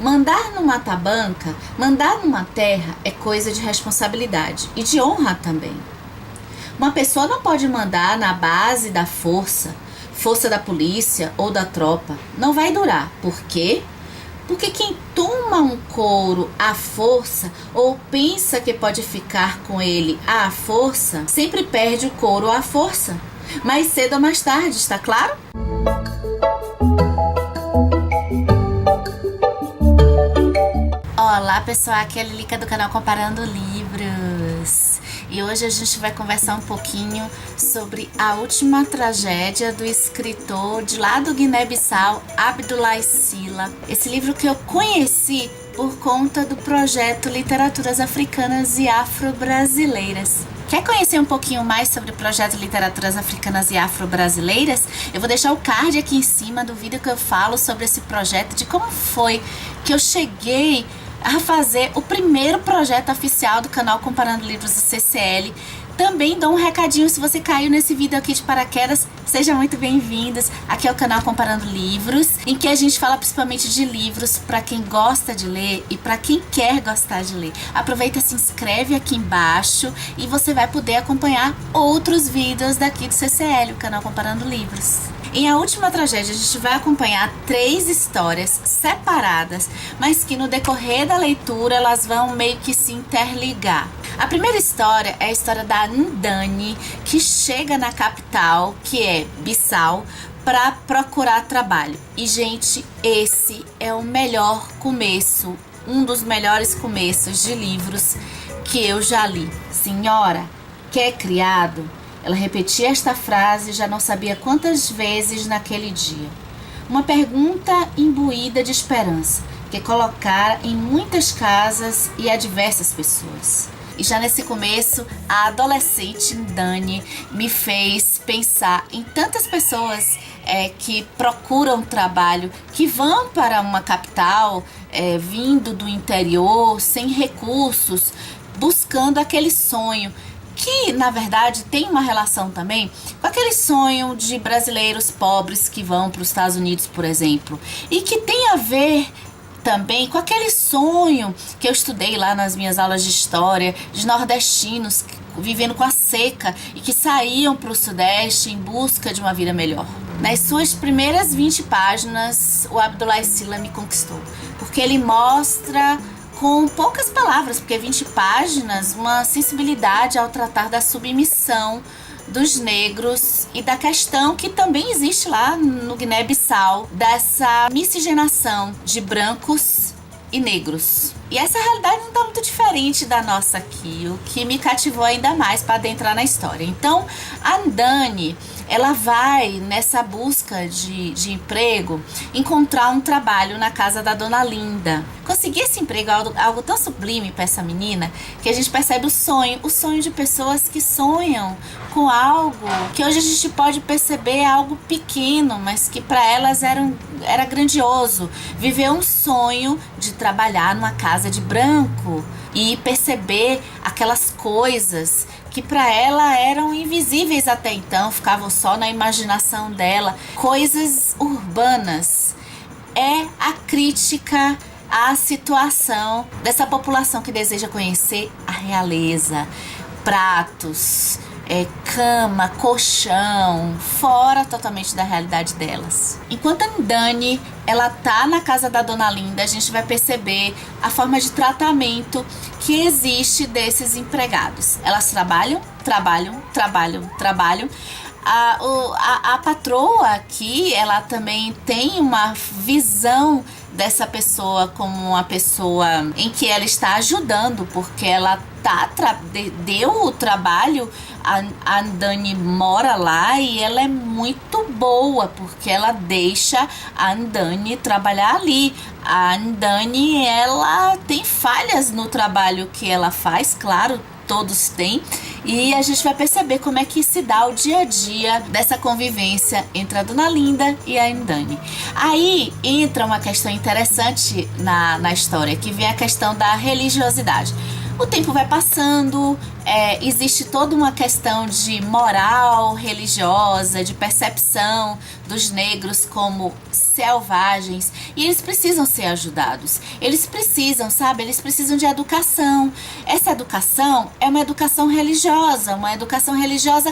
Mandar no mata-banca, mandar numa terra é coisa de responsabilidade e de honra também. Uma pessoa não pode mandar na base da força da polícia ou da tropa. Não vai durar. Por quê? Porque quem toma um couro à força ou pensa que pode ficar com ele à força, sempre perde o couro à força. Mais cedo ou mais tarde, está claro? Olá pessoal, aqui é a Lilica do canal Comparando Livros. E hoje a gente vai conversar um pouquinho sobre a última tragédia do escritor de lá do Guiné-Bissau, Abdoulaye Sylla. Esse livro que eu conheci por conta do projeto Literaturas Africanas e Afro-Brasileiras. Quer conhecer um pouquinho mais sobre o projeto Literaturas Africanas e Afro-Brasileiras? Eu vou deixar o card aqui em cima do vídeo que eu falo sobre esse projeto, de como foi que eu cheguei a fazer o primeiro projeto oficial do canal Comparando Livros do CCL. Também dou um recadinho, se você caiu nesse vídeo aqui de paraquedas, sejam muito bem-vindos. Aqui é o canal Comparando Livros, em que a gente fala principalmente de livros para quem gosta de ler e para quem quer gostar de ler. Aproveita, se inscreve aqui embaixo e você vai poder acompanhar outros vídeos daqui do CCL, o canal Comparando Livros. Em A Última Tragédia, a gente vai acompanhar 3 histórias separadas, mas que no decorrer da leitura elas vão meio que se interligar. A primeira história é a história da Ndani, que chega na capital, que é Bissau, para procurar trabalho. E, gente, esse é o melhor começo, um dos melhores começos de livros que eu já li. Senhora, quer criado? Ela repetia esta frase já não sabia quantas vezes naquele dia. Uma pergunta imbuída de esperança, que colocara em muitas casas e a diversas pessoas. E já nesse começo, a adolescente Ndani me fez pensar em tantas pessoas que procuram trabalho, que vão para uma capital, vindo do interior, sem recursos, buscando aquele sonho, que na verdade tem uma relação também com aquele sonho de brasileiros pobres que vão para os Estados Unidos, por exemplo, e que tem a ver também com aquele sonho que eu estudei lá nas minhas aulas de história, de nordestinos vivendo com a seca e que saíam para o Sudeste em busca de uma vida melhor. Nas suas primeiras 20 páginas, o Abdoulaye Sylla me conquistou, porque ele mostra com poucas palavras, porque 20 páginas, uma sensibilidade ao tratar da submissão dos negros e da questão que também existe lá no Guiné-Bissau, dessa miscigenação de brancos e negros. E essa realidade não está muito diferente da nossa aqui, o que me cativou ainda mais para adentrar na história. Então, a Ndani, ela vai nessa busca de emprego encontrar um trabalho na casa da Dona Linda. Conseguir esse emprego é algo tão sublime para essa menina que a gente percebe o sonho de pessoas que sonham com algo que hoje a gente pode perceber algo pequeno, mas que para elas era grandioso. Viver um sonho de trabalhar numa casa de branco e perceber aquelas coisas que para ela eram invisíveis até então, ficavam só na imaginação dela, coisas urbanas. É a crítica à situação dessa população que deseja conhecer a realeza, pratos, cama, colchão, fora totalmente da realidade delas. Enquanto a Ndani, ela tá na casa da Dona Linda, a gente vai perceber a forma de tratamento que existe desses empregados. Elas trabalham. A patroa aqui, ela também tem uma visão dessa pessoa como uma pessoa em que ela está ajudando, porque ela deu o trabalho, a Ndani mora lá e ela é muito boa, porque ela deixa a Ndani trabalhar ali. A Ndani, ela tem falhas no trabalho que ela faz, claro, todos têm, e a gente vai perceber como é que se dá o dia a dia dessa convivência entre a Dona Linda e a Ndani. Aí entra uma questão interessante na história, que vem a questão da religiosidade. O tempo vai passando, existe toda uma questão de moral religiosa, de percepção dos negros como selvagens, e eles precisam ser ajudados. Eles precisam, sabe? Eles precisam de educação. Essa educação é uma educação religiosa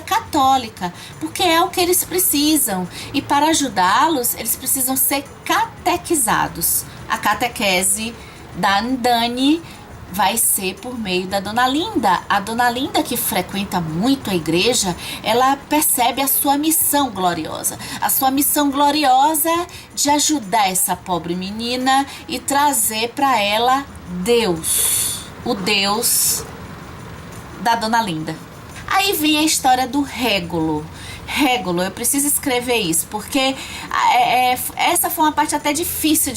católica, porque é o que eles precisam. E para ajudá-los, eles precisam ser catequizados. A catequese da Ndani vai ser por meio da Dona Linda. A Dona Linda, que frequenta muito a igreja, ela percebe a sua missão gloriosa. A sua missão gloriosa de ajudar essa pobre menina e trazer para ela Deus. O Deus da Dona Linda. Aí vem a história do Régulo. Régulo, eu preciso escrever isso, porque essa foi uma parte até difícil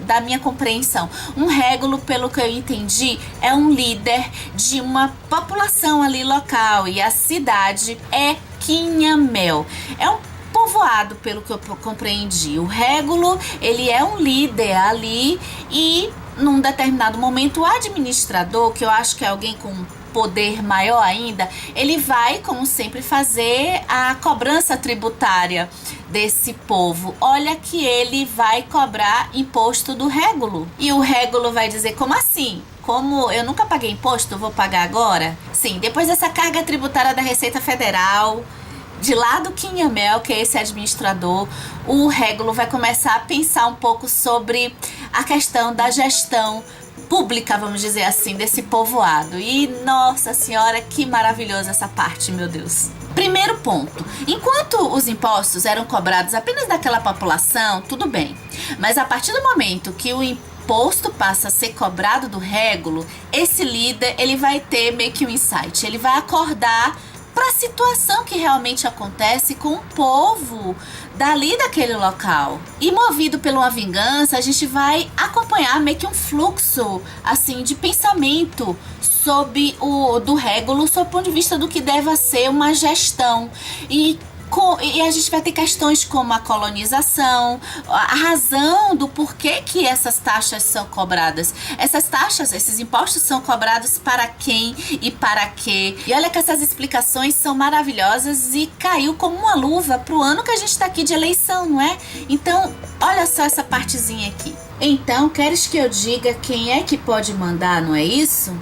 da minha compreensão. Um régulo, pelo que eu entendi, é um líder de uma população ali local, e a cidade é Quinhamel. É um povoado, pelo que eu compreendi. O régulo, ele é um líder ali, e num determinado momento o administrador, que eu acho que é alguém com poder maior ainda, ele vai, como sempre, fazer a cobrança tributária desse povo. Olha que ele vai cobrar imposto do régulo. E o régulo vai dizer: como assim? Como eu nunca paguei imposto, eu vou pagar agora? Sim, depois dessa carga tributária da Receita Federal, de lá do Quinhamel, que é esse administrador, o régulo vai começar a pensar um pouco sobre a questão da gestão pública, vamos dizer assim, desse povoado. E, nossa senhora, que maravilhosa essa parte, meu Deus. Primeiro ponto: enquanto os impostos eram cobrados apenas daquela população, tudo bem. Mas a partir do momento que o imposto passa a ser cobrado do régulo, esse líder, ele vai ter meio que um insight. Ele vai acordar para a situação que realmente acontece com o povo dali daquele local. E movido por uma vingança, a gente vai acompanhar meio que um fluxo assim de pensamento do régulo, sob o ponto de vista do que deve ser uma gestão. E a gente vai ter questões como a colonização, a razão do porquê que essas taxas são cobradas. Essas taxas, esses impostos são cobrados para quem e para quê. E olha que essas explicações são maravilhosas e caiu como uma luva pro ano que a gente tá aqui de eleição, não é? Então, olha só essa partezinha aqui. Então, queres que eu diga quem é que pode mandar, não é isso?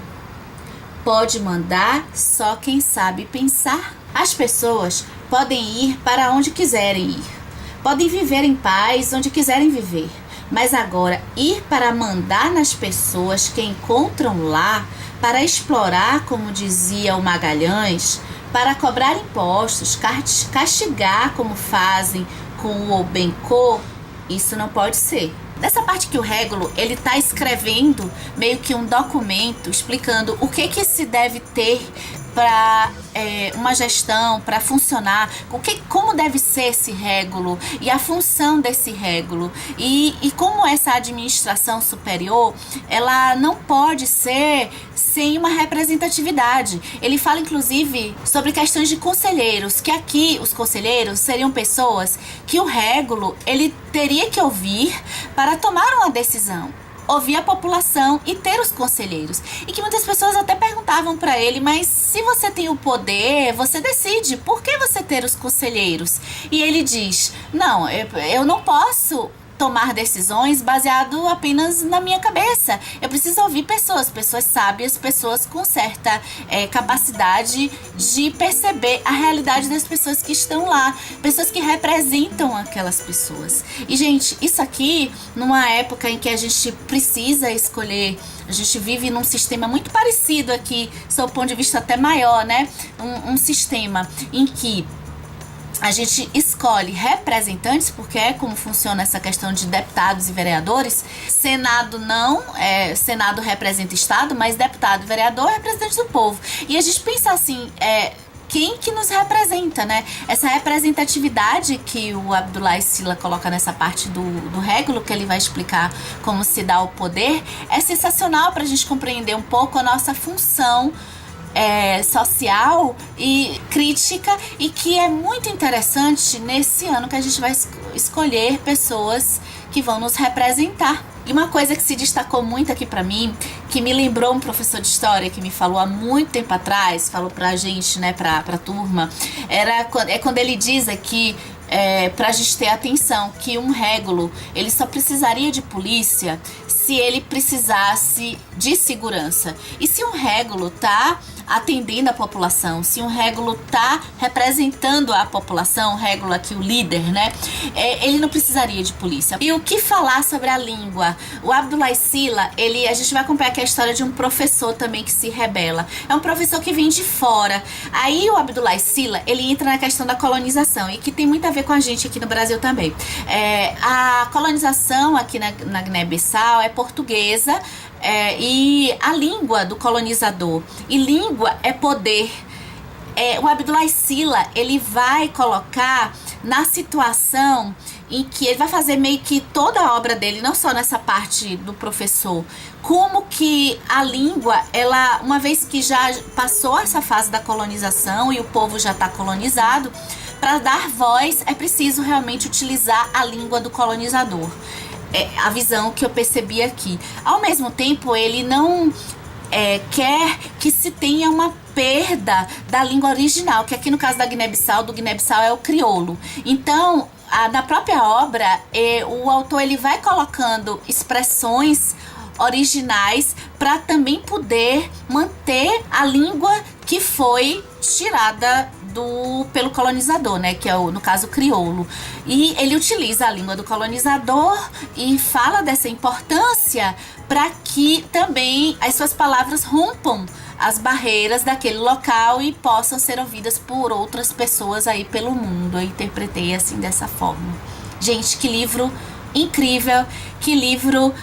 Pode mandar só quem sabe pensar. As pessoas podem ir para onde quiserem ir. Podem viver em paz onde quiserem viver. Mas agora, ir para mandar nas pessoas que encontram lá, para explorar, como dizia o Magalhães, para cobrar impostos, castigar como fazem com o Obencô, isso não pode ser. Nessa parte que o régulo, ele está escrevendo meio que um documento explicando o que se deve ter para uma gestão, para funcionar, como deve ser esse régulo e a função desse régulo, e como essa administração superior, ela não pode ser sem uma representatividade. Ele fala inclusive sobre questões de conselheiros, que aqui os conselheiros seriam pessoas que o régulo, ele teria que ouvir para tomar uma decisão. Ouvir a população e ter os conselheiros. E que muitas pessoas até perguntavam para ele: mas se você tem o poder, você decide, por que você ter os conselheiros? E ele diz: não, eu não posso tomar decisões baseado apenas na minha cabeça. Eu preciso ouvir pessoas sábias, pessoas com certa capacidade de perceber a realidade das pessoas que estão lá, pessoas que representam aquelas pessoas. E, gente, isso aqui, numa época em que a gente precisa escolher, a gente vive num sistema muito parecido aqui, sob o ponto de vista até maior, né? Um sistema em que a gente escolhe representantes, porque é como funciona essa questão de deputados e vereadores. Senado não, Senado representa Estado, mas deputado e vereador é representante do povo. E a gente pensa assim, quem que nos representa, né? Essa representatividade que o Abdullah Sila coloca nessa parte do régulo, que ele vai explicar como se dá o poder, é sensacional para a gente compreender um pouco a nossa função social e crítica, e que é muito interessante nesse ano que a gente vai escolher pessoas que vão nos representar. E uma coisa que se destacou muito aqui pra mim, que me lembrou um professor de história que me falou há muito tempo atrás, falou pra gente, né, pra turma, quando ele diz aqui, pra gente ter atenção, que um régulo, ele só precisaria de polícia se ele precisasse de segurança. E se um régulo tá atendendo a população, se um régulo tá representando a população, o régulo aqui, o líder, né, ele não precisaria de polícia. E o que falar sobre a língua? O Abdullah Sila, a gente vai acompanhar aqui a história de um professor também que se rebela. É um professor que vem de fora. Aí o Abdullah Sila, ele entra na questão da colonização, e que tem muito a ver com a gente aqui no Brasil também. A colonização aqui na Guiné-Bissau é portuguesa, e a língua do colonizador, e língua é poder. O Abdullah Sila, ele vai colocar na situação em que ele vai fazer meio que toda a obra dele, não só nessa parte do professor, como que a língua, ela, uma vez que já passou essa fase da colonização e o povo já está colonizado, para dar voz é preciso realmente utilizar a língua do colonizador. A visão que eu percebi aqui. Ao mesmo tempo, ele não quer que se tenha uma perda da língua original, que aqui no caso da Guiné-Bissau, é o crioulo. Então, na própria obra, o autor ele vai colocando expressões originais para também poder manter a língua que foi tirada pelo colonizador, né, que é no caso o crioulo. E ele utiliza a língua do colonizador e fala dessa importância para que também as suas palavras rompam as barreiras daquele local e possam ser ouvidas por outras pessoas aí pelo mundo. Eu interpretei assim dessa forma. Gente, que livro incrível, que livro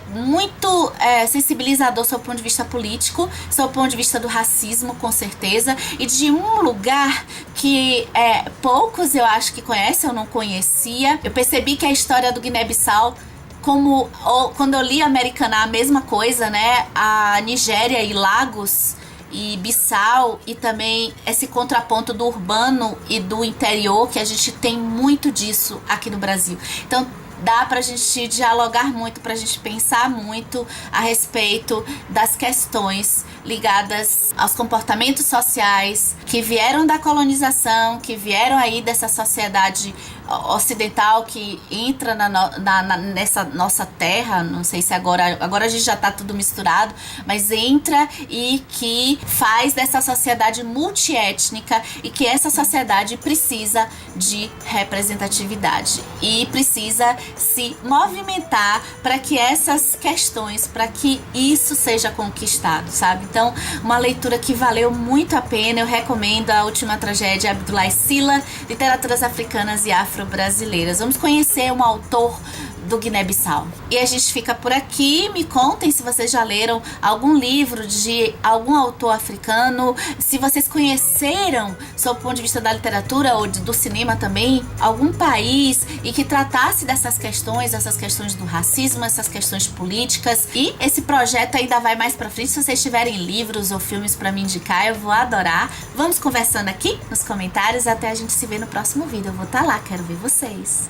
muito sensibilizador sob o ponto de vista político, sob o ponto de vista do racismo, com certeza, e de um lugar que poucos eu acho que conhecem, eu não conhecia. Eu percebi que a história do Guiné-Bissau, quando eu li Americaná, a mesma coisa, né? A Nigéria e Lagos e Bissau, e também esse contraponto do urbano e do interior, que a gente tem muito disso aqui no Brasil. Então dá pra gente dialogar muito, pra gente pensar muito a respeito das questões ligadas aos comportamentos sociais que vieram da colonização, que vieram aí dessa sociedade ocidental que entra nessa nossa terra. Não sei se agora a gente já tá tudo misturado, mas entra e que faz dessa sociedade multiétnica, e que essa sociedade precisa de representatividade e precisa se movimentar para que essas questões, para que isso seja conquistado, sabe? Então, uma leitura que valeu muito a pena. Eu recomendo A Última Tragédia, Abdullah Sila, Literaturas Africanas e Afro-Brasileiras. Vamos conhecer um autor do Guiné-Bissau. E a gente fica por aqui. Me contem se vocês já leram algum livro de algum autor africano, se vocês conheceram, sob o ponto de vista da literatura ou do cinema também, algum país e que tratasse dessas questões do racismo, essas questões políticas. E esse projeto ainda vai mais pra frente. Se vocês tiverem livros ou filmes pra me indicar, eu vou adorar. Vamos conversando aqui nos comentários. Até a gente se ver no próximo vídeo. Eu vou estar lá, quero ver vocês.